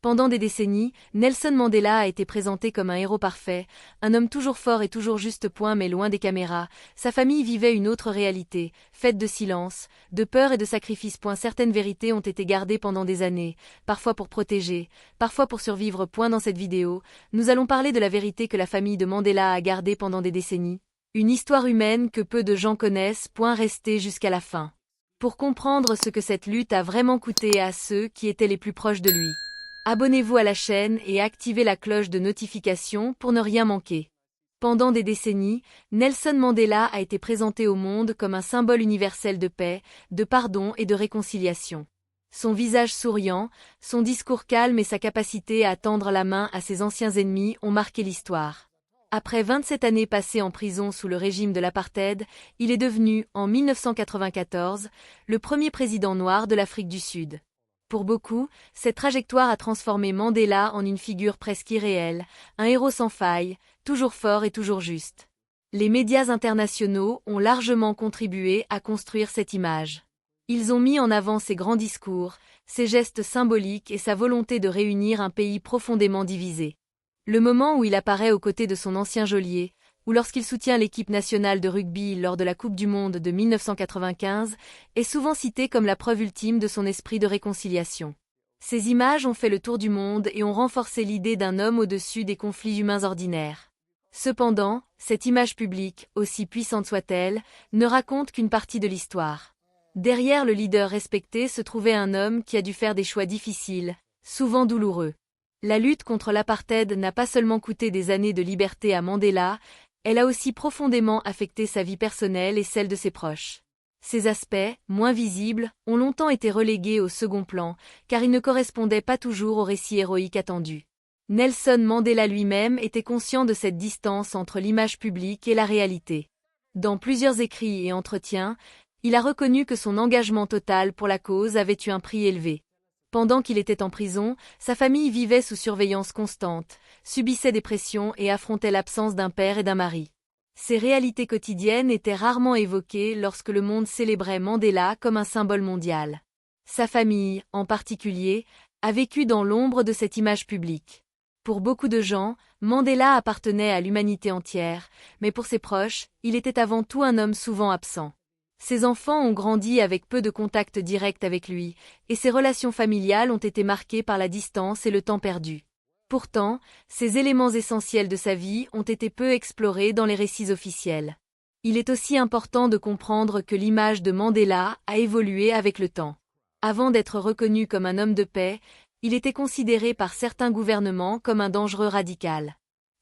Pendant des décennies, Nelson Mandela a été présenté comme un héros parfait, un homme toujours fort et toujours juste mais loin des caméras. Sa famille vivait une autre réalité, faite de silence, de peur et de sacrifice. Certaines vérités ont été gardées pendant des années, parfois pour protéger, parfois pour survivre. Dans cette vidéo, nous allons parler de la vérité que la famille de Mandela a gardée pendant des décennies. Une histoire humaine que peu de gens connaissent. Restez jusqu'à la fin pour comprendre ce que cette lutte a vraiment coûté à ceux qui étaient les plus proches de lui. Abonnez-vous à la chaîne et activez la cloche de notification pour ne rien manquer. Pendant des décennies, Nelson Mandela a été présenté au monde comme un symbole universel de paix, de pardon et de réconciliation. Son visage souriant, son discours calme et sa capacité à tendre la main à ses anciens ennemis ont marqué l'histoire. Après 27 années passées en prison sous le régime de l'apartheid, il est devenu, en 1994, le premier président noir de l'Afrique du Sud. Pour beaucoup, cette trajectoire a transformé Mandela en une figure presque irréelle, un héros sans faille, toujours fort et toujours juste. Les médias internationaux ont largement contribué à construire cette image. Ils ont mis en avant ses grands discours, ses gestes symboliques et sa volonté de réunir un pays profondément divisé. Le moment où il apparaît aux côtés de son ancien geôlier, ou lorsqu'il soutient l'équipe nationale de rugby lors de la Coupe du Monde de 1995, est souvent cité comme la preuve ultime de son esprit de réconciliation. Ces images ont fait le tour du monde et ont renforcé l'idée d'un homme au-dessus des conflits humains ordinaires. Cependant, cette image publique, aussi puissante soit-elle, ne raconte qu'une partie de l'histoire. Derrière le leader respecté se trouvait un homme qui a dû faire des choix difficiles, souvent douloureux. La lutte contre l'apartheid n'a pas seulement coûté des années de liberté à Mandela, elle a aussi profondément affecté sa vie personnelle et celle de ses proches. Ces aspects, moins visibles, ont longtemps été relégués au second plan, car ils ne correspondaient pas toujours au récit héroïque attendu. Nelson Mandela lui-même était conscient de cette distance entre l'image publique et la réalité. Dans plusieurs écrits et entretiens, il a reconnu que son engagement total pour la cause avait eu un prix élevé. Pendant qu'il était en prison, sa famille vivait sous surveillance constante, subissait des pressions et affrontait l'absence d'un père et d'un mari. Ces réalités quotidiennes étaient rarement évoquées lorsque le monde célébrait Mandela comme un symbole mondial. Sa famille, en particulier, a vécu dans l'ombre de cette image publique. Pour beaucoup de gens, Mandela appartenait à l'humanité entière, mais pour ses proches, il était avant tout un homme souvent absent. Ses enfants ont grandi avec peu de contact direct avec lui, et ses relations familiales ont été marquées par la distance et le temps perdu. Pourtant, ces éléments essentiels de sa vie ont été peu explorés dans les récits officiels. Il est aussi important de comprendre que l'image de Mandela a évolué avec le temps. Avant d'être reconnu comme un homme de paix, il était considéré par certains gouvernements comme un dangereux radical.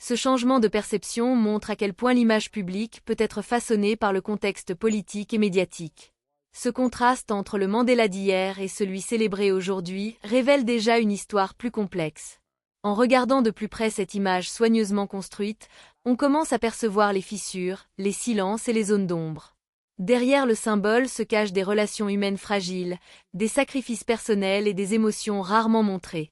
Ce changement de perception montre à quel point l'image publique peut être façonnée par le contexte politique et médiatique. Ce contraste entre le Mandela d'hier et celui célébré aujourd'hui révèle déjà une histoire plus complexe. En regardant de plus près cette image soigneusement construite, on commence à percevoir les fissures, les silences et les zones d'ombre. Derrière le symbole se cachent des relations humaines fragiles, des sacrifices personnels et des émotions rarement montrées.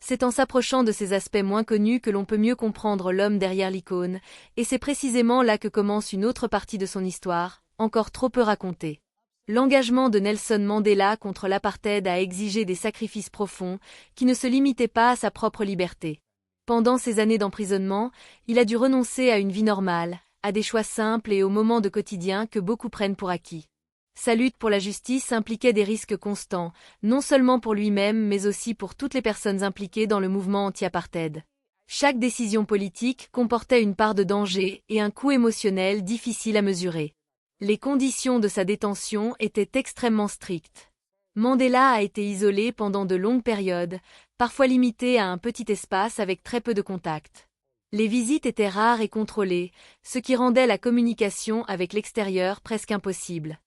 C'est en s'approchant de ces aspects moins connus que l'on peut mieux comprendre l'homme derrière l'icône, et c'est précisément là que commence une autre partie de son histoire, encore trop peu racontée. L'engagement de Nelson Mandela contre l'apartheid a exigé des sacrifices profonds, qui ne se limitaient pas à sa propre liberté. Pendant ces années d'emprisonnement, il a dû renoncer à une vie normale, à des choix simples et aux moments de quotidien que beaucoup prennent pour acquis. Sa lutte pour la justice impliquait des risques constants, non seulement pour lui-même mais aussi pour toutes les personnes impliquées dans le mouvement anti-apartheid. Chaque décision politique comportait une part de danger et un coût émotionnel difficile à mesurer. Les conditions de sa détention étaient extrêmement strictes. Mandela a été isolé pendant de longues périodes, parfois limité à un petit espace avec très peu de contacts. Les visites étaient rares et contrôlées, ce qui rendait la communication avec l'extérieur presque impossible.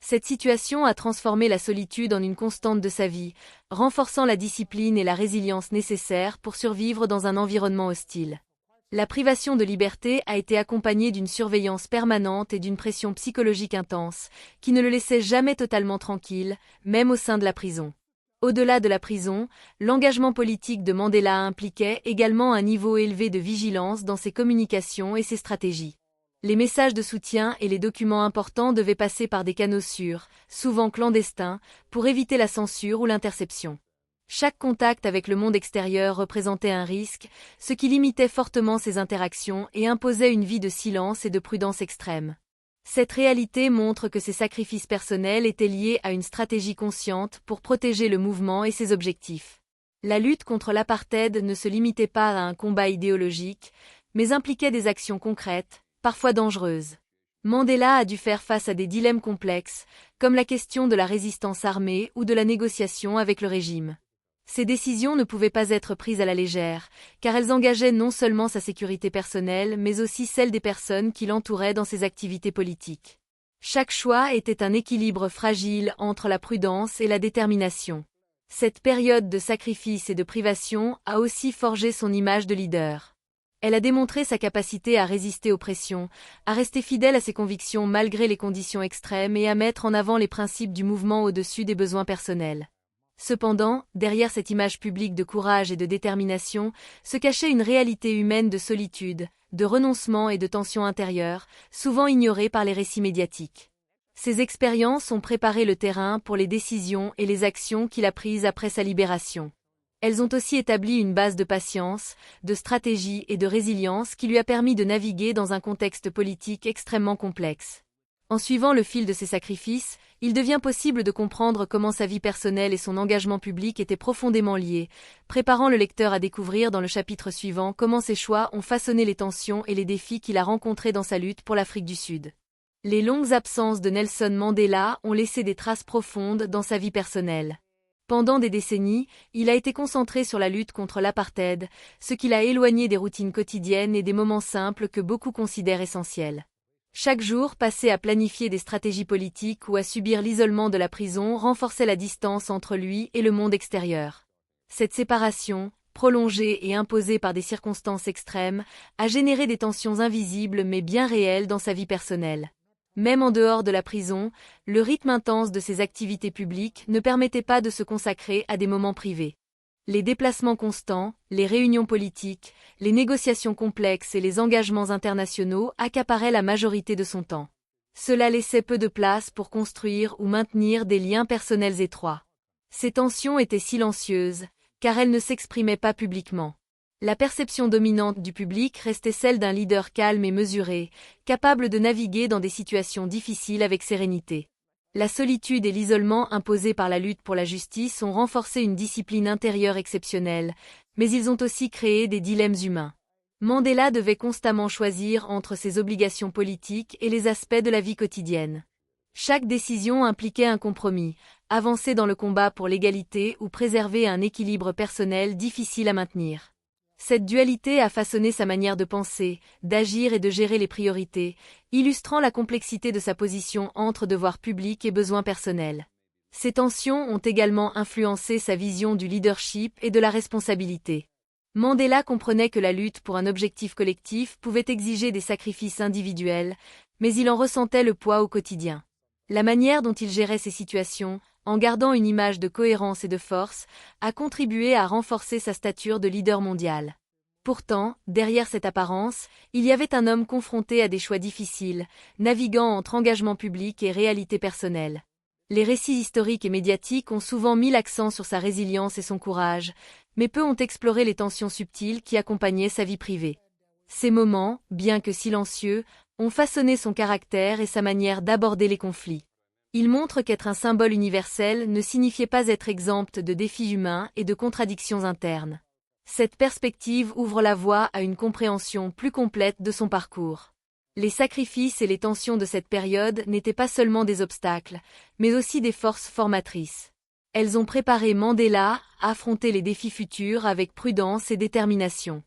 Cette situation a transformé la solitude en une constante de sa vie, renforçant la discipline et la résilience nécessaires pour survivre dans un environnement hostile. La privation de liberté a été accompagnée d'une surveillance permanente et d'une pression psychologique intense, qui ne le laissait jamais totalement tranquille, même au sein de la prison. Au-delà de la prison, l'engagement politique de Mandela impliquait également un niveau élevé de vigilance dans ses communications et ses stratégies. Les messages de soutien et les documents importants devaient passer par des canaux sûrs, souvent clandestins, pour éviter la censure ou l'interception. Chaque contact avec le monde extérieur représentait un risque, ce qui limitait fortement ses interactions et imposait une vie de silence et de prudence extrême. Cette réalité montre que ses sacrifices personnels étaient liés à une stratégie consciente pour protéger le mouvement et ses objectifs. La lutte contre l'apartheid ne se limitait pas à un combat idéologique, mais impliquait des actions concrètes, parfois dangereuses. Mandela a dû faire face à des dilemmes complexes, comme la question de la résistance armée ou de la négociation avec le régime. Ces décisions ne pouvaient pas être prises à la légère, car elles engageaient non seulement sa sécurité personnelle mais aussi celle des personnes qui l'entouraient dans ses activités politiques. Chaque choix était un équilibre fragile entre la prudence et la détermination. Cette période de sacrifice et de privation a aussi forgé son image de leader. Elle a démontré sa capacité à résister aux pressions, à rester fidèle à ses convictions malgré les conditions extrêmes et à mettre en avant les principes du mouvement au-dessus des besoins personnels. Cependant, derrière cette image publique de courage et de détermination, se cachait une réalité humaine de solitude, de renoncement et de tension intérieure, souvent ignorée par les récits médiatiques. Ces expériences ont préparé le terrain pour les décisions et les actions qu'il a prises après sa libération. Elles ont aussi établi une base de patience, de stratégie et de résilience qui lui a permis de naviguer dans un contexte politique extrêmement complexe. En suivant le fil de ses sacrifices, il devient possible de comprendre comment sa vie personnelle et son engagement public étaient profondément liés, préparant le lecteur à découvrir dans le chapitre suivant comment ses choix ont façonné les tensions et les défis qu'il a rencontrés dans sa lutte pour l'Afrique du Sud. Les longues absences de Nelson Mandela ont laissé des traces profondes dans sa vie personnelle. Pendant des décennies, il a été concentré sur la lutte contre l'apartheid, ce qui l'a éloigné des routines quotidiennes et des moments simples que beaucoup considèrent essentiels. Chaque jour passé à planifier des stratégies politiques ou à subir l'isolement de la prison renforçait la distance entre lui et le monde extérieur. Cette séparation, prolongée et imposée par des circonstances extrêmes, a généré des tensions invisibles mais bien réelles dans sa vie personnelle. Même en dehors de la prison, le rythme intense de ses activités publiques ne permettait pas de se consacrer à des moments privés. Les déplacements constants, les réunions politiques, les négociations complexes et les engagements internationaux accaparaient la majorité de son temps. Cela laissait peu de place pour construire ou maintenir des liens personnels étroits. Ces tensions étaient silencieuses, car elles ne s'exprimaient pas publiquement. La perception dominante du public restait celle d'un leader calme et mesuré, capable de naviguer dans des situations difficiles avec sérénité. La solitude et l'isolement imposés par la lutte pour la justice ont renforcé une discipline intérieure exceptionnelle, mais ils ont aussi créé des dilemmes humains. Mandela devait constamment choisir entre ses obligations politiques et les aspects de la vie quotidienne. Chaque décision impliquait un compromis, avancer dans le combat pour l'égalité ou préserver un équilibre personnel difficile à maintenir. Cette dualité a façonné sa manière de penser, d'agir et de gérer les priorités, illustrant la complexité de sa position entre devoirs publics et besoins personnels. Ces tensions ont également influencé sa vision du leadership et de la responsabilité. Mandela comprenait que la lutte pour un objectif collectif pouvait exiger des sacrifices individuels, mais il en ressentait le poids au quotidien. La manière dont il gérait ces situations, en gardant une image de cohérence et de force, a contribué à renforcer sa stature de leader mondial. Pourtant, derrière cette apparence, il y avait un homme confronté à des choix difficiles, naviguant entre engagement public et réalité personnelle. Les récits historiques et médiatiques ont souvent mis l'accent sur sa résilience et son courage, mais peu ont exploré les tensions subtiles qui accompagnaient sa vie privée. Ces moments, bien que silencieux, ont façonné son caractère et sa manière d'aborder les conflits. Il montre qu'être un symbole universel ne signifiait pas être exempt de défis humains et de contradictions internes. Cette perspective ouvre la voie à une compréhension plus complète de son parcours. Les sacrifices et les tensions de cette période n'étaient pas seulement des obstacles, mais aussi des forces formatrices. Elles ont préparé Mandela à affronter les défis futurs avec prudence et détermination.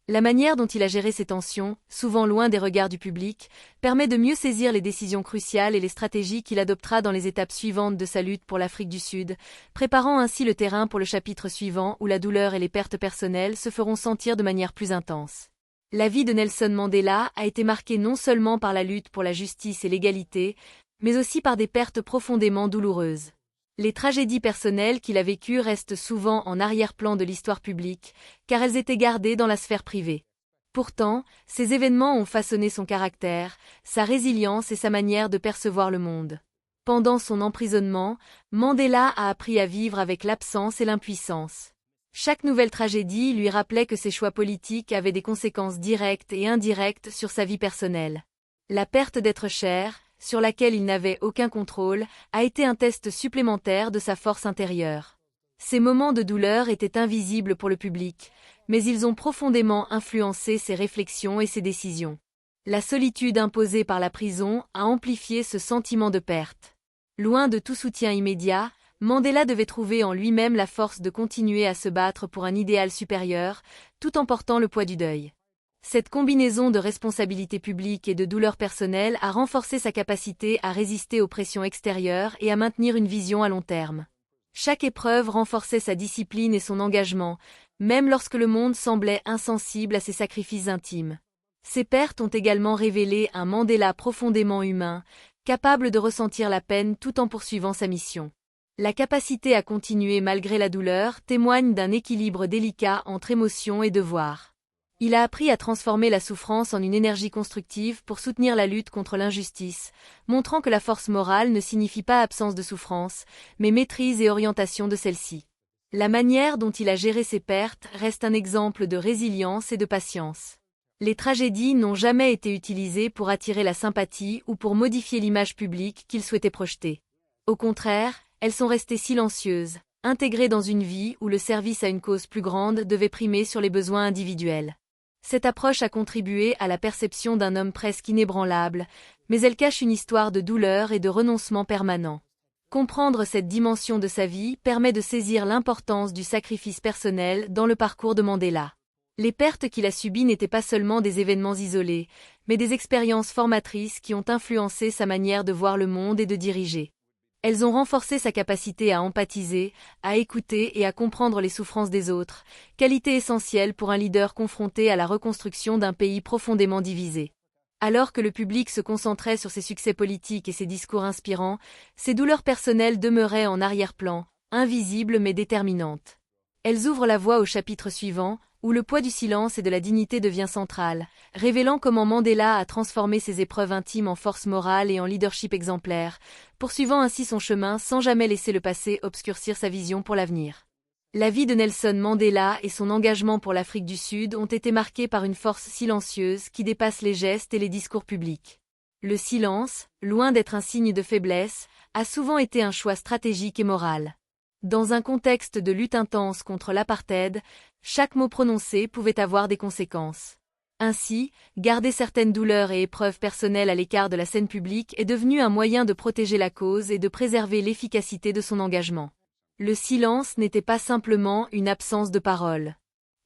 La manière dont il a géré ces tensions, souvent loin des regards du public, permet de mieux saisir les décisions cruciales et les stratégies qu'il adoptera dans les étapes suivantes de sa lutte pour l'Afrique du Sud, préparant ainsi le terrain pour le chapitre suivant où la douleur et les pertes personnelles se feront sentir de manière plus intense. La vie de Nelson Mandela a été marquée non seulement par la lutte pour la justice et l'égalité, mais aussi par des pertes profondément douloureuses. Les tragédies personnelles qu'il a vécues restent souvent en arrière-plan de l'histoire publique, car elles étaient gardées dans la sphère privée. Pourtant, ces événements ont façonné son caractère, sa résilience et sa manière de percevoir le monde. Pendant son emprisonnement, Mandela a appris à vivre avec l'absence et l'impuissance. Chaque nouvelle tragédie lui rappelait que ses choix politiques avaient des conséquences directes et indirectes sur sa vie personnelle. La perte d'être cher, sur laquelle il n'avait aucun contrôle, a été un test supplémentaire de sa force intérieure. Ces moments de douleur étaient invisibles pour le public, mais ils ont profondément influencé ses réflexions et ses décisions. La solitude imposée par la prison a amplifié ce sentiment de perte. Loin de tout soutien immédiat, Mandela devait trouver en lui-même la force de continuer à se battre pour un idéal supérieur, tout en portant le poids du deuil. Cette combinaison de responsabilités publiques et de douleurs personnelles a renforcé sa capacité à résister aux pressions extérieures et à maintenir une vision à long terme. Chaque épreuve renforçait sa discipline et son engagement, même lorsque le monde semblait insensible à ses sacrifices intimes. Ces pertes ont également révélé un Mandela profondément humain, capable de ressentir la peine tout en poursuivant sa mission. La capacité à continuer malgré la douleur témoigne d'un équilibre délicat entre émotion et devoir. Il a appris à transformer la souffrance en une énergie constructive pour soutenir la lutte contre l'injustice, montrant que la force morale ne signifie pas absence de souffrance, mais maîtrise et orientation de celle-ci. La manière dont il a géré ses pertes reste un exemple de résilience et de patience. Les tragédies n'ont jamais été utilisées pour attirer la sympathie ou pour modifier l'image publique qu'il souhaitait projeter. Au contraire, elles sont restées silencieuses, intégrées dans une vie où le service à une cause plus grande devait primer sur les besoins individuels. Cette approche a contribué à la perception d'un homme presque inébranlable, mais elle cache une histoire de douleur et de renoncement permanent. Comprendre cette dimension de sa vie permet de saisir l'importance du sacrifice personnel dans le parcours de Mandela. Les pertes qu'il a subies n'étaient pas seulement des événements isolés, mais des expériences formatrices qui ont influencé sa manière de voir le monde et de diriger. Elles ont renforcé sa capacité à empathiser, à écouter et à comprendre les souffrances des autres, qualité essentielle pour un leader confronté à la reconstruction d'un pays profondément divisé. Alors que le public se concentrait sur ses succès politiques et ses discours inspirants, ses douleurs personnelles demeuraient en arrière-plan, invisibles mais déterminantes. Elles ouvrent la voie au chapitre suivant, où le poids du silence et de la dignité devient central, révélant comment Mandela a transformé ses épreuves intimes en force morale et en leadership exemplaire, poursuivant ainsi son chemin sans jamais laisser le passé obscurcir sa vision pour l'avenir. La vie de Nelson Mandela et son engagement pour l'Afrique du Sud ont été marqués par une force silencieuse qui dépasse les gestes et les discours publics. Le silence, loin d'être un signe de faiblesse, a souvent été un choix stratégique et moral. Dans un contexte de lutte intense contre l'apartheid, chaque mot prononcé pouvait avoir des conséquences. Ainsi, garder certaines douleurs et épreuves personnelles à l'écart de la scène publique est devenu un moyen de protéger la cause et de préserver l'efficacité de son engagement. Le silence n'était pas simplement une absence de parole.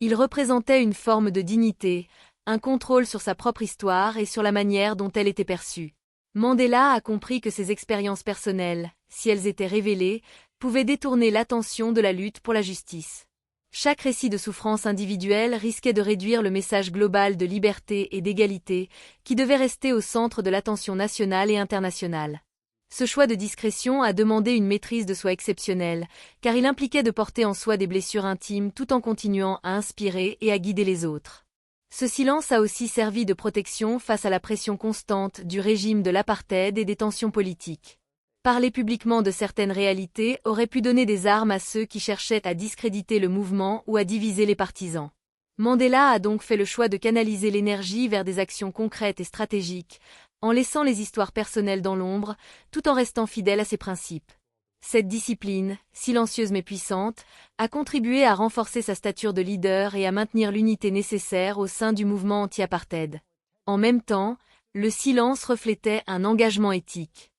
Il représentait une forme de dignité, un contrôle sur sa propre histoire et sur la manière dont elle était perçue. Mandela a compris que ses expériences personnelles, si elles étaient révélées, pouvaient détourner l'attention de la lutte pour la justice. Chaque récit de souffrance individuelle risquait de réduire le message global de liberté et d'égalité, qui devait rester au centre de l'attention nationale et internationale. Ce choix de discrétion a demandé une maîtrise de soi exceptionnelle, car il impliquait de porter en soi des blessures intimes tout en continuant à inspirer et à guider les autres. Ce silence a aussi servi de protection face à la pression constante du régime de l'apartheid et des tensions politiques. Parler publiquement de certaines réalités aurait pu donner des armes à ceux qui cherchaient à discréditer le mouvement ou à diviser les partisans. Mandela a donc fait le choix de canaliser l'énergie vers des actions concrètes et stratégiques, en laissant les histoires personnelles dans l'ombre, tout en restant fidèle à ses principes. Cette discipline, silencieuse mais puissante, a contribué à renforcer sa stature de leader et à maintenir l'unité nécessaire au sein du mouvement anti-apartheid. En même temps, le silence reflétait un engagement éthique.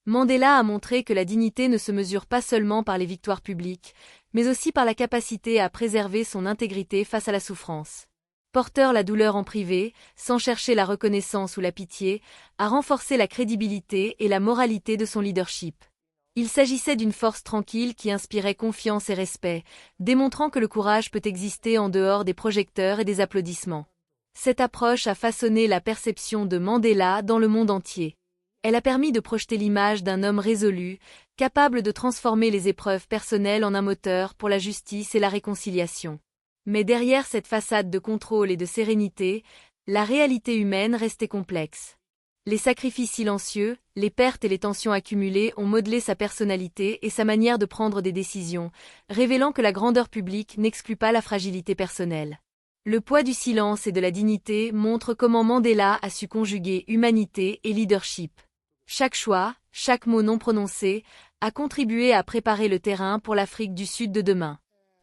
Mandela a montré que la dignité ne se mesure pas seulement par les victoires publiques, mais aussi par la capacité à préserver son intégrité face à la souffrance. Porteur la douleur en privé, sans chercher la reconnaissance ou la pitié, a renforcé la crédibilité et la moralité de son leadership. Il s'agissait d'une force tranquille qui inspirait confiance et respect, démontrant que le courage peut exister en dehors des projecteurs et des applaudissements. Cette approche a façonné la perception de Mandela dans le monde entier. Elle a permis de projeter l'image d'un homme résolu, capable de transformer les épreuves personnelles en un moteur pour la justice et la réconciliation. Mais derrière cette façade de contrôle et de sérénité, la réalité humaine restait complexe. Les sacrifices silencieux, les pertes et les tensions accumulées ont modelé sa personnalité et sa manière de prendre des décisions, révélant que la grandeur publique n'exclut pas la fragilité personnelle. Le poids du silence et de la dignité montre comment Mandela a su conjuguer humanité et leadership. Chaque choix, chaque mot non prononcé, a contribué à préparer le terrain pour l'Afrique du Sud de demain.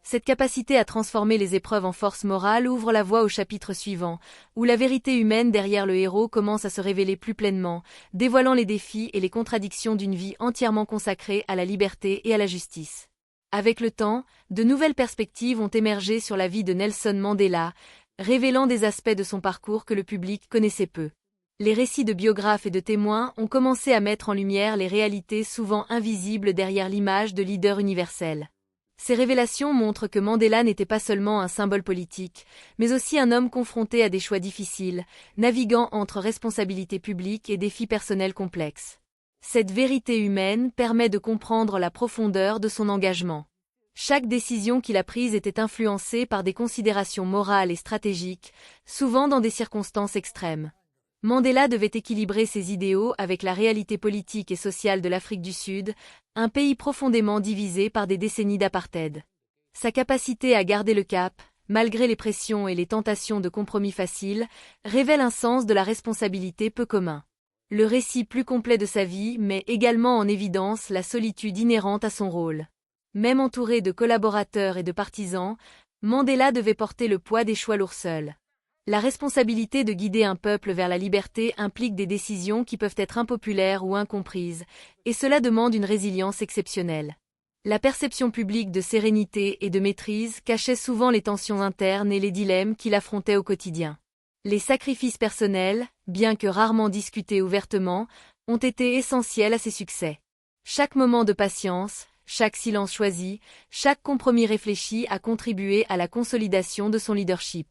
Cette capacité à transformer les épreuves en force morale ouvre la voie au chapitre suivant, où la vérité humaine derrière le héros commence à se révéler plus pleinement, dévoilant les défis et les contradictions d'une vie entièrement consacrée à la liberté et à la justice. Avec le temps, de nouvelles perspectives ont émergé sur la vie de Nelson Mandela, révélant des aspects de son parcours que le public connaissait peu. Les récits de biographes et de témoins ont commencé à mettre en lumière les réalités souvent invisibles derrière l'image de leader universel. Ces révélations montrent que Mandela n'était pas seulement un symbole politique, mais aussi un homme confronté à des choix difficiles, naviguant entre responsabilités publiques et défis personnels complexes. Cette vérité humaine permet de comprendre la profondeur de son engagement. Chaque décision qu'il a prise était influencée par des considérations morales et stratégiques, souvent dans des circonstances extrêmes. Mandela devait équilibrer ses idéaux avec la réalité politique et sociale de l'Afrique du Sud, un pays profondément divisé par des décennies d'apartheid. Sa capacité à garder le cap, malgré les pressions et les tentations de compromis faciles, révèle un sens de la responsabilité peu commun. Le récit plus complet de sa vie met également en évidence la solitude inhérente à son rôle. Même entouré de collaborateurs et de partisans, Mandela devait porter le poids des choix lourds seul. La responsabilité de guider un peuple vers la liberté implique des décisions qui peuvent être impopulaires ou incomprises, et cela demande une résilience exceptionnelle. La perception publique de sérénité et de maîtrise cachait souvent les tensions internes et les dilemmes qu'il affrontait au quotidien. Les sacrifices personnels, bien que rarement discutés ouvertement, ont été essentiels à ses succès. Chaque moment de patience, chaque silence choisi, chaque compromis réfléchi a contribué à la consolidation de son leadership.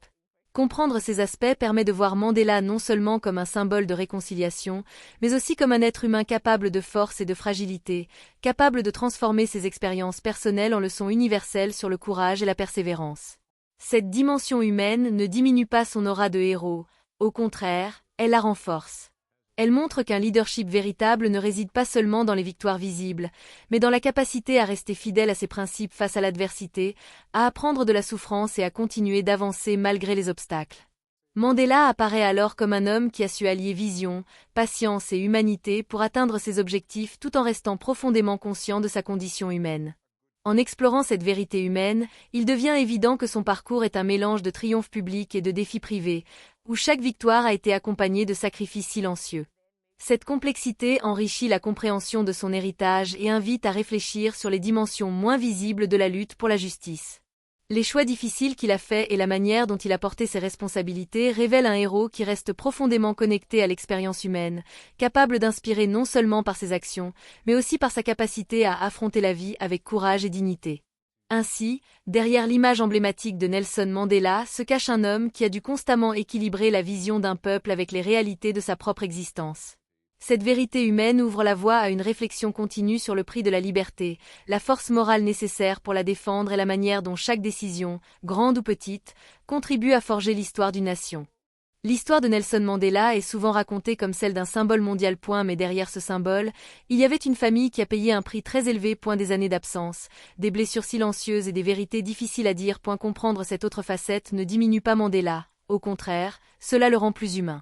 Comprendre ces aspects permet de voir Mandela non seulement comme un symbole de réconciliation, mais aussi comme un être humain capable de force et de fragilité, capable de transformer ses expériences personnelles en leçons universelles sur le courage et la persévérance. Cette dimension humaine ne diminue pas son aura de héros, au contraire, elle la renforce. Elle montre qu'un leadership véritable ne réside pas seulement dans les victoires visibles, mais dans la capacité à rester fidèle à ses principes face à l'adversité, à apprendre de la souffrance et à continuer d'avancer malgré les obstacles. Mandela apparaît alors comme un homme qui a su allier vision, patience et humanité pour atteindre ses objectifs tout en restant profondément conscient de sa condition humaine. En explorant cette vérité humaine, il devient évident que son parcours est un mélange de triomphes publics et de défis privés, où chaque victoire a été accompagnée de sacrifices silencieux. Cette complexité enrichit la compréhension de son héritage et invite à réfléchir sur les dimensions moins visibles de la lutte pour la justice. Les choix difficiles qu'il a faits et la manière dont il a porté ses responsabilités révèlent un héros qui reste profondément connecté à l'expérience humaine, capable d'inspirer non seulement par ses actions, mais aussi par sa capacité à affronter la vie avec courage et dignité. Ainsi, derrière l'image emblématique de Nelson Mandela se cache un homme qui a dû constamment équilibrer la vision d'un peuple avec les réalités de sa propre existence. Cette vérité humaine ouvre la voie à une réflexion continue sur le prix de la liberté, la force morale nécessaire pour la défendre et la manière dont chaque décision, grande ou petite, contribue à forger l'histoire d'une nation. L'histoire de Nelson Mandela est souvent racontée comme celle d'un symbole mondial. Mais derrière ce symbole, il y avait une famille qui a payé un prix très élevé. Des années d'absence, des blessures silencieuses et des vérités difficiles à dire. Comprendre cette autre facette ne diminue pas Mandela, au contraire, cela le rend plus humain.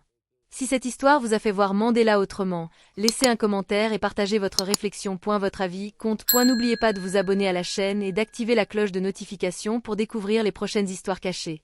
Si cette histoire vous a fait voir Mandela autrement, laissez un commentaire et partagez votre réflexion. Votre avis compte. N'oubliez pas de vous abonner à la chaîne et d'activer la cloche de notification pour découvrir les prochaines histoires cachées.